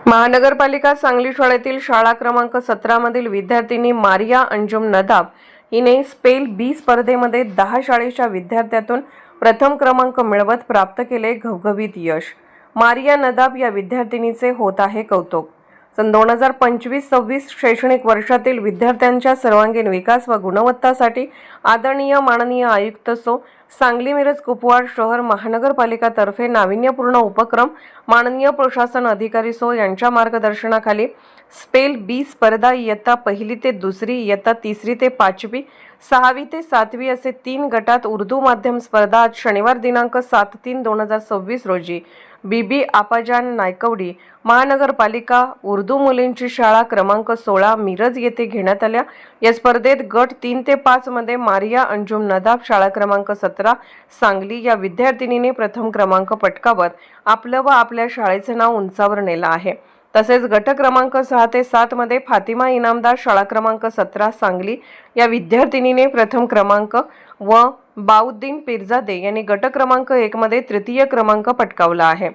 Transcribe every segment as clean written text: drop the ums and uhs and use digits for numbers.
महानगरपालिका सांगली शाळेतील शाळा क्रमांक 17 मधील विद्यार्थिनी मारिया अंजुम नदाब हिने स्पेल बी स्पर्धेमध्ये 10 शाळेच्या विद्यार्थ्यातून प्रथम क्रमांक मिळवत प्राप्त केले घवघवीत यश। मारिया नदाब या विद्यार्थिनीचे होत आहे कौतुक। सन 2025-26 शैक्षणिक वर्षातील विद्यार्थ्यांच्या सर्वांगीण विकास व गुणवत्तासाठी आदरणीय माननीय आयुक्त सो सांगली मिरज कुपवाड शहर महानगरपालिकातर्फे नाविन्यपूर्ण उपक्रम माननीय प्रशासन अधिकारी सो यांच्या मार्गदर्शनाखाली स्पेल बी स्पर्धा इयत्ता 1ली ते 2री, इयत्ता 3री ते 5वी, 6वी ते 7वी असे 3 गटात उर्दू माध्यम स्पर्धा आज शनिवार दिनांक 7/3/2026 रोजी बीबी आपाजान नायकवडी महानगरपालिका उर्दू मुलींची शाळा क्रमांक 16 मिरज येथे घेण्यात आल्या। या स्पर्धेत गट 3 ते 5 मध्ये मारिया अंजुम नदाब शाळा क्रमांक 17 सांगली या विद्यार्थिनीने प्रथम क्रमांक पटकावत आपलं व आपल्या शाळेचे नाव उंचावर नेलं आहे। तसेच गट क्रमांक 6 ते 7 मध्ये फातिमा इनामदार शाळा क्रमांक 17 सांगली या विद्यार्थिनीने प्रथम क्रमांक व बाउद्दीन पिरजादे यांनी गट क्रमांक 1 मध्ये तृतीय क्रमांक पटकावला आहे।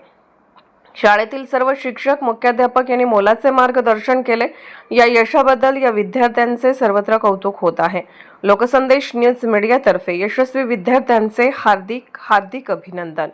शाळेतील सर्व शिक्षक मुख्याध्यापक यांनी मोलाचे मार्गदर्शन केले। या यशाबद्दल या विद्यार्थ्यांचे सर्वत्र कौतुक होत आहे। लोकसंदेश न्यूज मीडियातर्फे यशस्वी विद्यार्थ्यांचे हार्दिक अभिनंदन।